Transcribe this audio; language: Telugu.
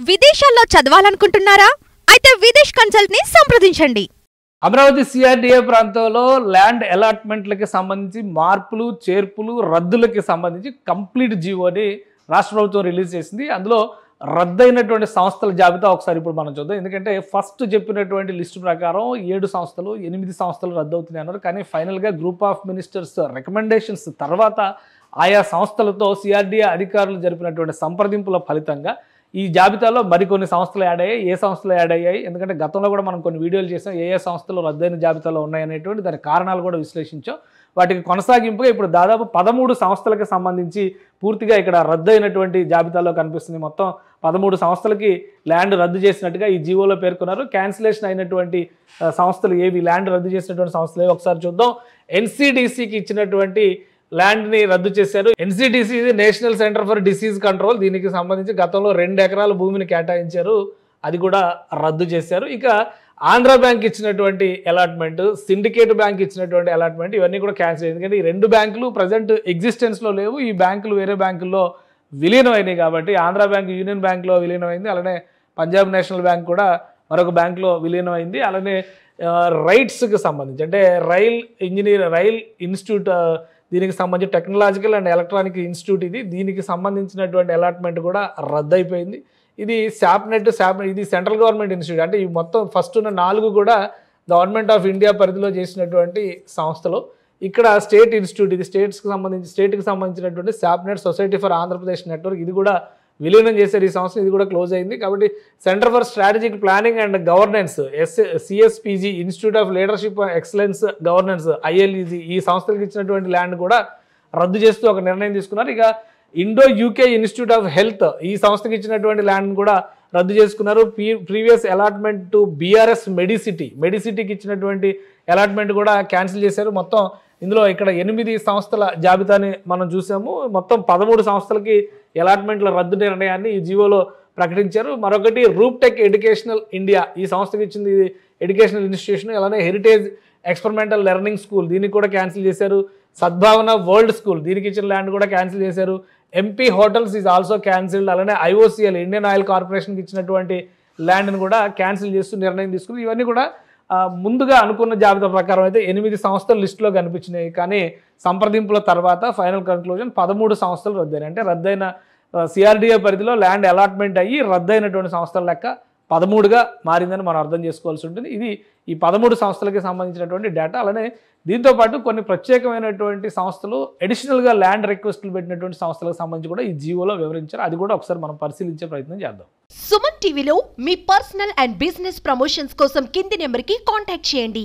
విదేశాల్లో చదవాలనుకుంటున్నారా? అయితే విదేశ్ కన్సల్ట్ ని సంప్రదించండి. అమరావతి సిఆర్డీఏ ప్రాంతంలో ల్యాండ్ అలాట్మెంట్లకి సంబంధించి మార్పులు, చేర్పులు, రద్దులకి సంబంధించి కంప్లీట్ జీవోని రాష్ట్ర ప్రభుత్వం రిలీజ్ చేసింది. అందులో రద్దయినటువంటి సంస్థల జాబితా ఒకసారి ఇప్పుడు మనం చూద్దాం. ఎందుకంటే ఫస్ట్ చెప్పినటువంటి లిస్టు ప్రకారం 7 సంస్థలు 8 సంస్థలు రద్దవుతున్నాయి అన్నారు. కానీ ఫైనల్గా గ్రూప్ ఆఫ్ మినిస్టర్స్ రికమెండేషన్స్ తర్వాత ఆయా సంస్థలతో సిఆర్డీఏ అధికారులు జరిపినటువంటి సంప్రదింపుల ఫలితంగా ఈ జాబితాలో మరికొన్ని సంస్థలు యాడ్ అయ్యాయి. ఏ సంస్థలు యాడ్ అయ్యాయి, ఎందుకంటే గతంలో కూడా మనం కొన్ని వీడియోలు చేసాం, ఏ సంస్థలు రద్దయిన జాబితాలో ఉన్నాయనేటువంటి దాని కారణాలు కూడా విశ్లేషించాం. వాటికి కొనసాగింపుగా ఇప్పుడు దాదాపు 13 సంస్థలకు సంబంధించి పూర్తిగా ఇక్కడ రద్దయినటువంటి జాబితాలో కనిపిస్తుంది. మొత్తం 13 సంస్థలకి ల్యాండ్ రద్దు చేసినట్టుగా ఈ జీవోలో పేర్కొన్నారు. క్యాన్సిలేషన్ అయినటువంటి సంస్థలు ఏవి, ల్యాండ్ రద్దు చేసినటువంటి సంస్థలు ఏవి ఒకసారి చూద్దాం. ఎన్సీడీసీకి ఇచ్చినటువంటి ల్యాండ్ని రద్దు చేశారు. ఎన్సీడీసీ ఇది national centre for disease control. దీనికి సంబంధించి గతంలో 2 ఎకరాల భూమిని కేటాయించారు, అది కూడా రద్దు చేశారు. ఇక ఆంధ్ర బ్యాంక్ ఇచ్చినటువంటి అలాట్మెంట్, సిండికేట్ బ్యాంక్ ఇచ్చినటువంటి అలాట్మెంట్ ఇవన్నీ కూడా క్యాన్సిల్ అయ్యింది. ఎందుకంటే ఈ 2 బ్యాంకులు ప్రజెంట్ ఎగ్జిస్టెన్స్లో లేవు. ఈ బ్యాంకులు వేరే బ్యాంకుల్లో విలీనమైనాయి కాబట్టి ఆంధ్ర బ్యాంక్ యూనియన్ బ్యాంక్లో విలీనమైంది. అలానే పంజాబ్ నేషనల్ బ్యాంక్ కూడా మరొక బ్యాంకులో విలీనమైంది. అలానే రైట్స్కి సంబంధించి అంటే రైల్ ఇన్స్టిట్యూట్, దీనికి సంబంధించి టెక్నాలజికల్ అండ్ ఎలక్ట్రానిక్ ఇన్స్టిట్యూట్ దీనికి సంబంధించినటువంటి అలాట్మెంట్ కూడా రద్దయిపోయింది. ఇది శాప్నెట్ ఇది సెంట్రల్ గవర్నమెంట్ ఇన్స్టిట్యూట్. అంటే ఈ మొత్తం ఫస్ట్ ఉన్న 4 కూడా గవర్నమెంట్ ఆఫ్ ఇండియా పరిధిలో చేసినటువంటి సంస్థలు. ఇక్కడ స్టేట్ ఇన్స్టిట్యూట్, ఇది స్టేట్కి సంబంధించినటువంటి SAPNET society for Andhra Pradesh network, ఇది కూడా విలీనం చేశారు ఈ సంస్థ. ఇది కూడా క్లోజ్ అయింది. కాబట్టి Centre for Strategic Planning and Governance CSPG, Institute of Leadership Excellence Governance ILEG, ఈ సంస్థలకు ఇచ్చినటువంటి ల్యాండ్ కూడా రద్దు చేస్తూ ఒక నిర్ణయం తీసుకున్నారు. ఇక Indo UK institute of health, ఈ సంస్థకి ఇచ్చినటువంటి ల్యాండ్ కూడా రద్దు చేసుకున్నారు. ప్రీవియస్ అలాట్మెంట్ టు బీఆర్ఎస్ మెడిసిటీకి ఇచ్చినటువంటి అలాట్మెంట్ కూడా క్యాన్సిల్ చేశారు. మొత్తం ఇందులో ఇక్కడ 8 సంస్థల జాబితాని మనం చూసాము. మొత్తం 13 సంస్థలకి అలాట్మెంట్ల రద్దు నిర్ణయాన్ని ఈ జీవోలో ప్రకటించారు. మరొకటి రూప్టెక్ ఎడ్యుకేషనల్ ఇండియా, ఈ సంస్థకి ఇచ్చింది ఎడ్యుకేషనల్ ఇన్స్టిట్యూషన్. అలానే హెరిటేజ్ ఎక్స్పెరిమెంటల్ లెర్నింగ్ స్కూల్, దీన్ని కూడా క్యాన్సిల్ చేశారు. సద్భావన వరల్డ్ స్కూల్, దీనికి ఇచ్చిన ల్యాండ్ కూడా క్యాన్సిల్ చేశారు. MP hotels is also cancelled. అలానే ఐఓసిఎల్, ఇండియన్ ఆయిల్ కార్పొరేషన్కి ఇచ్చినటువంటి ల్యాండ్ని కూడా క్యాన్సిల్ చేస్తూ నిర్ణయం తీసుకుంది. ఇవన్నీ కూడా ముందుగా అనుకున్న జాబితా ప్రకారం అయితే 8 సంస్థలు లిస్టులో కనిపించినాయి. కానీ సంప్రదింపుల తర్వాత ఫైనల్ కన్క్లూజన్ 13 సంస్థలు రద్దయినాయి. అంటే రద్దయిన సిఆర్డీఏ పరిధిలో ల్యాండ్ అలాట్మెంట్ అయ్యి రద్దయినటువంటి సంస్థల లెక్క 13గా మారిందని మనం అర్థం చేసుకోవాల్సి ఉంటుంది. ఇది ఈ 13 సంస్థలకి సంబంధించినటువంటి డేటా. అలానే దీంతోపాటు కొన్ని ప్రత్యేకమైనటువంటి సంస్థలు అడిషనల్గా ల్యాండ్ రిక్వెస్ట్లు పెట్టినటువంటి సంస్థలకు సంబంధించి కూడా ఈ జీవోలో వివరించారు. అది కూడా ఒకసారి మనం పరిశీలించే ప్రయత్నం చేద్దాం. సుమన్ టీవీలో మీ పర్సనల్ అండ్ బిజినెస్ ప్రమోషన్స్ కోసం కింది నెంబర్కి కాంటాక్ట్ చేయండి.